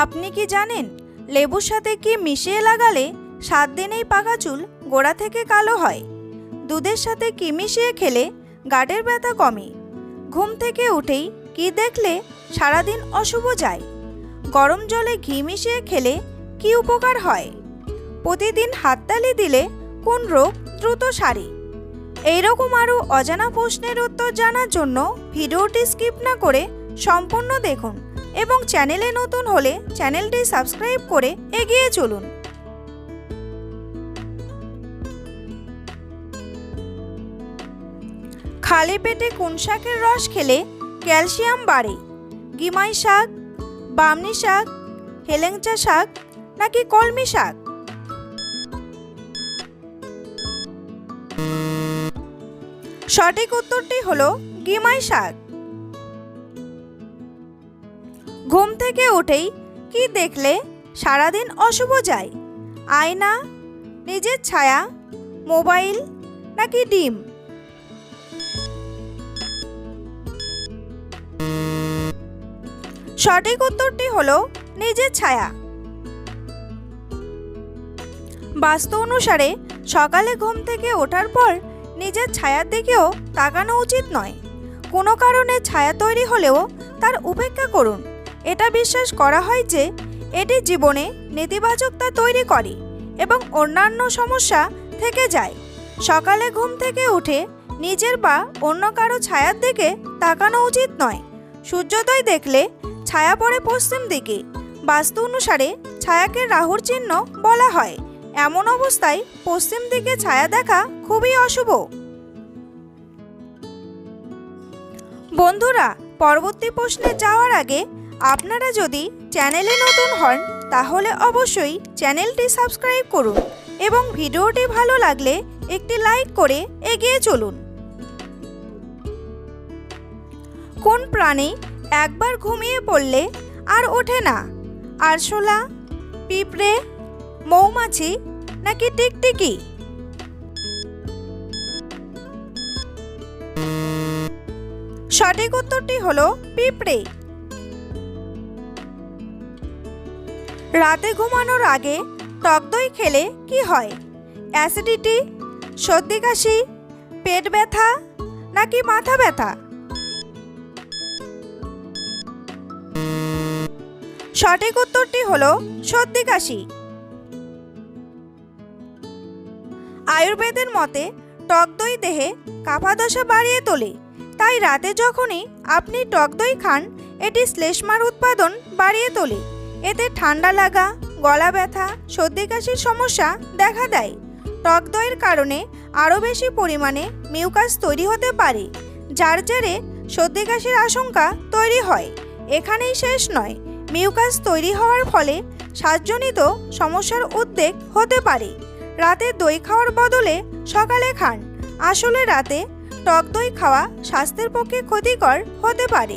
আপনি কি জানেন লেবুর সাথে কি মিশিয়ে লাগালে 7 দিনেই পাকা চুল গোড়া থেকে কালো হয়? দুধের সাথে কি মিশিয়ে খেলে গাঁটের ব্যথা কমে? ঘুম থেকে উঠেই কি দেখলে সারাদিন অশুভ যায়? গরম জলে ঘি মিশিয়ে খেলে কি উপকার হয়? প্রতিদিন হাততালি দিলে কোন রোগ দ্রুত সারে? এইরকম আরও অজানা প্রশ্নের উত্তর জানার জন্য ভিডিওটি স্কিপ না করে সম্পূর্ণ দেখুন এবং চ্যানেলে নতুন হলে চ্যানেলটি সাবস্ক্রাইব করে এগিয়ে চলুন। খালি পেটে কোন শাকের রস খেলে ক্যালসিয়াম বাড়ে? গিমাই শাক, বামনি শাক, হেলেঞ্চা শাক নাকি কলমি শাক? সঠিক উত্তরটি হলো গিমাই শাক। ঘুম থেকে উঠেই কি দেখলে সারাদিন অশুভ যায়? আয়না, নিজের ছায়া, মোবাইল নাকি ডিম? সঠিক উত্তরটি হলো নিজের ছায়া। বাস্তু অনুসারে সকালে ঘুম থেকে ওঠার পর নিজের ছায়ার দিকেও তাকানো উচিত নয়। কোনো কারণে ছায়া তৈরি হলেও তার উপেক্ষা করুন। এটা বিশ্বাস করা হয় যে এটি জীবনে নেতিবাচকতা তৈরি করে এবং অন্যান্য সমস্যা থেকে যায়। সকালে ঘুম থেকে উঠে নিজের বা অন্য কারো ছায়ার দিকে তাকানো উচিত নয়। সূর্যোদয় দেখলে ছায়া পড়ে পশ্চিম দিকে। বাস্তু অনুসারে ছায়াকে রাহুর চিহ্ন বলা হয়। এমন অবস্থায় পশ্চিম দিকে ছায়া দেখা খুবই অশুভ। বন্ধুরা, পরবর্তী প্রশ্নে যাওয়ার আগে আপনারা যদি চ্যানেলে নতুন হন তাহলে অবশ্যই চ্যানেলটি সাবস্ক্রাইব করুন এবং ভিডিওটি ভালো লাগলে একটি লাইক করে এগিয়ে চলুন। কোন প্রাণী একবার ঘুমিয়ে পড়লে আর ওঠে না? আরশোলা, পিঁপড়ে, মৌমাছি নাকি টিকটিকি? সঠিক উত্তরটি হলো পিঁপড়ে। রাতে ঘুমানোর আগে টক দই খেলে কি হয়? অ্যাসিডিটি, সর্দি কাশি, পেট ব্যথা নাকি মাথা ব্যথা? সঠিক উত্তরটি হলো সর্দি কাশি। আয়ুর্বেদের মতে টক দই দেহে কাফাদশা বাড়িয়ে তোলে। তাই রাতে যখনই আপনি টক দই খান এটি শ্লেষ্মার উৎপাদন বাড়িয়ে তোলে। এতে ঠান্ডা লাগা, গলা ব্যথা, সর্দি কাশির সমস্যা দেখা দেয়। টক দইয়ের কারণে আরও বেশি পরিমাণে মিউকাস তৈরি হতে পারে, যার জেরে সর্দি কাশির আশঙ্কা তৈরি হয়। এখানেই শেষ নয়, মিউকাস তৈরি হওয়ার ফলে শ্বাসজনিত সমস্যার উদ্বেগ হতে পারে। রাতে দই খাওয়ার বদলে সকালে খান। আসলে রাতে টক দই খাওয়া স্বাস্থ্যের পক্ষে ক্ষতিকর হতে পারে,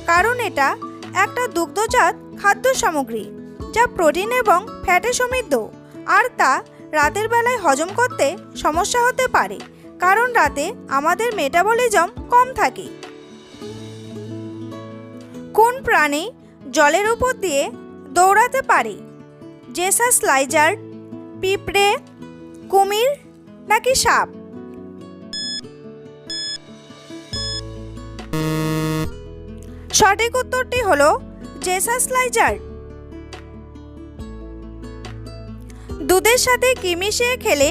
কারণ এটা একটা দুগ্ধজাত খাদ্য সামগ্রী যা প্রোটিন এবং ফ্যাটে সমৃদ্ধ, আর তা রাতের বেলায় হজম করতে সমস্যা হতে পারে, কারণ রাতে আমাদের মেটাবলিজম কম থাকে। কোন প্রাণী জলের উপর দিয়ে দৌড়াতে পারে? জেসাস লাইজার্ড, পিঁপড়ে, কুমির নাকি সাপ? সঠিক উত্তরটি হলো জেসাস লাইজার্ড। দুধের সাথে কি মিশিয়ে খেলে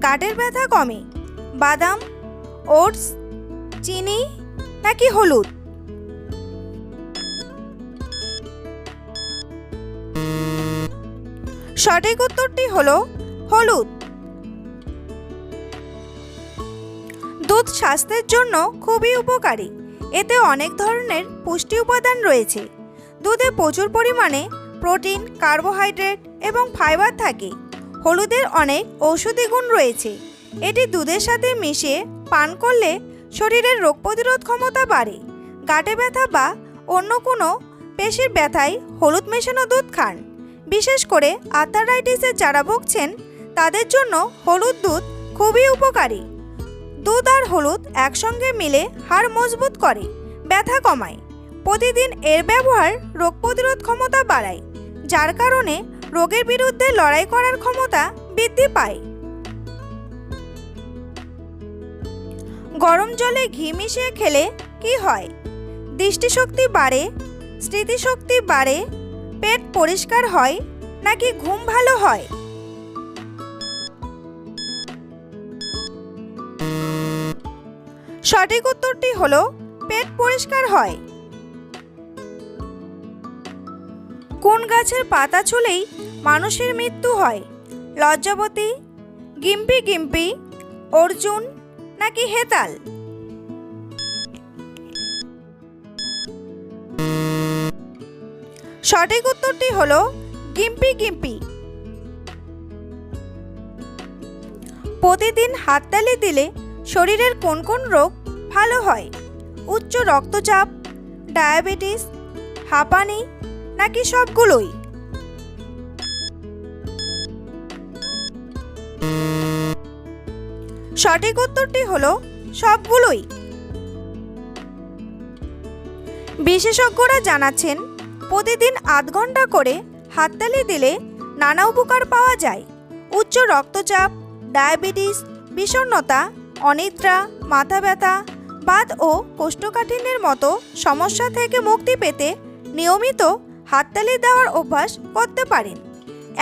গাঁটের ব্যথা কমে? বাদাম, ওটস, চিনি নাকি হলুদ? সঠিক উত্তরটি হলো হলুদ। দুধ স্বাস্থ্যের জন্য খুবই উপকারী। এতে অনেক ধরনের পুষ্টি উপাদান রয়েছে। দুধে প্রচুর পরিমাণে প্রোটিন, কার্বোহাইড্রেট এবং ফাইবার থাকে। হলুদের অনেক ঔষধি গুণ রয়েছে। এটি দুধের সাথে মিশিয়ে পান করলে শরীরের রোগ প্রতিরোধ ক্ষমতা বাড়ে। গাঁটে ব্যথা বা অন্য কোনো পেশির ব্যথায় হলুদ মেশানো দুধ খান। বিশেষ করে আর্থারাইটিসের যারা ভুগছেন তাদের জন্য হলুদ দুধ খুবই উপকারী। দুধ আর হলুদ একসঙ্গে মিলে হাড় মজবুত করে, ব্যথা কমায়। প্রতিদিন এর ব্যবহার রোগ প্রতিরোধ ক্ষমতা বাড়ায়। যার কারণে রোগের বিরুদ্ধে লড়াই করার ক্ষমতা বৃদ্ধি পায়। গরম জলে ঘি মিশিয়ে খেলে কি হয়? দৃষ্টিশক্তি বাড়ে, স্মৃতিশক্তি বাড়ে, পেট পরিষ্কার হয়, নাকি ঘুম ভালো হয়? সঠিক উত্তরটি হলো পেট পরিষ্কার হয়। কোন গাছের পাতা ছুলেই মানুষের মৃত্যু হয়? লজ্জাবতী, গিম্পি গিম্পি, অর্জুন, নাকি হেতাল? সঠিক উত্তরটি হলো গিম্পি গিম্পি। প্রতিদিন হাততালি দিলে শরীরের কোন কোন রোগ ভালো হয়? উচ্চ রক্তচাপ, ডায়াবেটিস, হাঁপানি, নাকি সবগুলোই? সঠিক উত্তরটি হলো সবগুলোই। বিশেষজ্ঞরা জানাচ্ছেন প্রতিদিন আধ ঘন্টা করে হাততালি দিলে নানা উপকার পাওয়া যায়। উচ্চ রক্তচাপ, ডায়াবেটিস, বিষণ্ণতা, অনিদ্রা, মাথা ব্যথা, বাত ও কোষ্ঠকাঠিন্যের মতো সমস্যা থেকে মুক্তি পেতে নিয়মিত হাততালি দেওয়ার অভ্যাস করতে পারেন।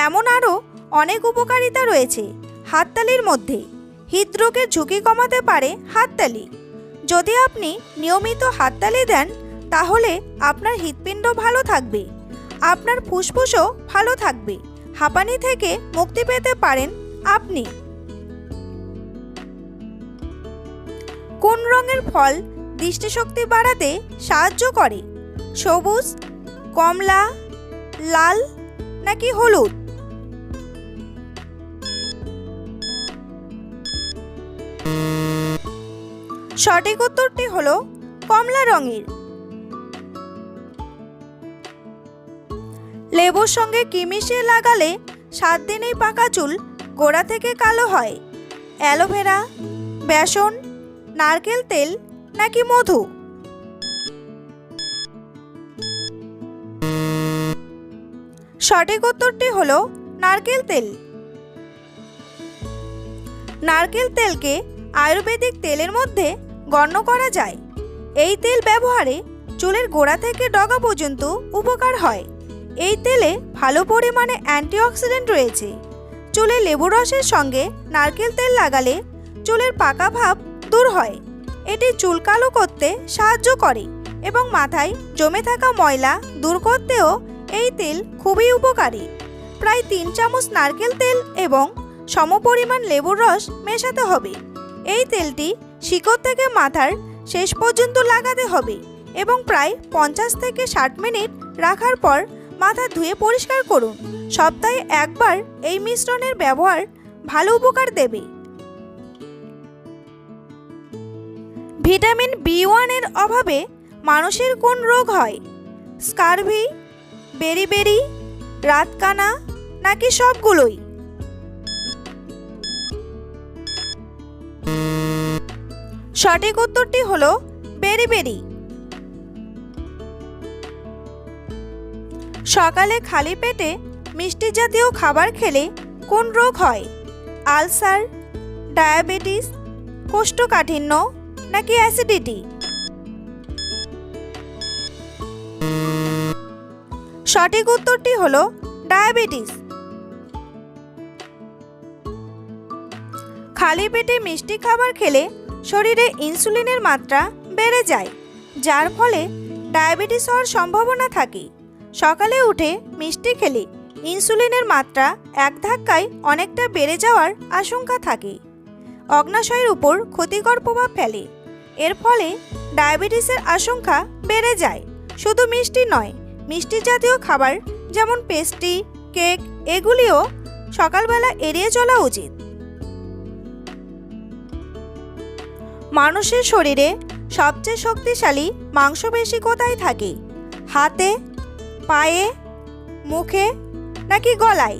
এমন আরও অনেক উপকারিতা রয়েছে হাততালির মধ্যে। হৃদরোগের ঝুঁকি কমাতে পারে হাততালি। যদি আপনি নিয়মিত হাততালি দেন তাহলে আপনার হৃৎপিণ্ড ভালো থাকবে, আপনার ফুসফুসও ভালো থাকবে, হাঁপানি থেকে মুক্তি পেতে পারেন আপনি। কোন রঙের ফল দৃষ্টিশক্তি বাড়াতে সাহায্য করে? সবুজ, কমলা, লাল, নাকি হলুদ? সঠিক উত্তরটি হলো কমলা রঙের। লেবুর সঙ্গে কি মিশিয়ে লাগালে 7 দিনেই পাকা চুল গোড়া থেকে কালো হয়? অ্যালোভেরা, বেসন, নারকেল তেল, নাকি মধু? সঠিক উত্তরটি হলো নারকেল তেল। নারকেল তেলকে আয়ুর্বেদিক তেলের মধ্যে গণ্য করা যায়। এই তেল ব্যবহারে চুলের গোড়া থেকে ডগা পর্যন্ত উপকার হয়। এই তেলে ভালো পরিমাণে অ্যান্টিঅক্সিডেন্ট রয়েছে। চুলে লেবু রসের সঙ্গে নারকেল তেল লাগালে চুলের পাকা ভাব দূর হয়। এটি চুল কালো করতে সাহায্য করে এবং মাথায় জমে থাকা ময়লা দূর করতেও এই তেল খুবই উপকারী। প্রায় 3 চামচ নারকেল তেল এবং সমপরিমাণ লেবুর রস মেশাতে হবে। এই তেলটি শিকড় থেকে মাথার শেষ পর্যন্ত লাগাতে হবে এবং প্রায় 50 থেকে 60 মিনিট রাখার পর মাথা ধুয়ে পরিষ্কার করুন। সপ্তাহে একবার এই মিশ্রণের ব্যবহার ভালো উপকার দেবে। ভিটামিন B1 এর অভাবে মানুষের কোন রোগ হয়? স্কারভি, বেরিবেরি, রাতকানা, নাকি সবগুলোই? সঠিক উত্তরটি হলো বেরিবেরি। সকালে খালি পেটে মিষ্টি জাতীয় খাবার খেলে কোন রোগ হয়? আলসার, ডায়াবেটিস, কোষ্ঠকাঠিন্য, নাকি অ্যাসিডিটি? সঠিক উত্তরটি হলো ডায়াবেটিস। খালি পেটে মিষ্টি খাবার খেলে শরীরে ইনসুলিনের মাত্রা বেড়ে যায়, যার ফলে ডায়াবেটিস হওয়ার সম্ভাবনা থাকে। সকালে উঠে মিষ্টি খেলে ইনসুলিনের মাত্রা এক ধাক্কায় অনেকটা বেড়ে যাওয়ার আশঙ্কা থাকে। অগ্নাশয়ের উপর ক্ষতিকর প্রভাব ফেলে। এর ফলে ডায়াবেটিসের আশঙ্কা বেড়ে যায়। শুধু মিষ্টি নয়, মিষ্টি জাতীয় খাবার যেমন পেস্ট্রি, কেক এগুলিও সকালবেলা এড়িয়ে চলা উচিত। মানুষের শরীরে সবচেয়ে শক্তিশালী মাংসপেশি কোথায় থাকে? হাতে, পায়ে, মুখে, নাকি গলায়?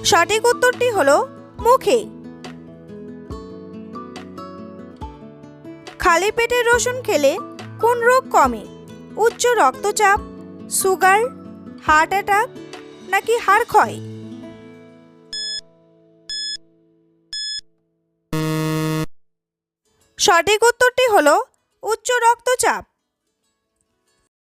সঠিক উত্তরটি হলো মুখে। খালি পেটে রসুন খেলে কোন রোগ কমে? উচ্চ রক্তচাপ, সুগার, হার্ট অ্যাটাক নাকি হাড় ক্ষয়? সঠিক উত্তরটি হলো উচ্চ রক্তচাপ।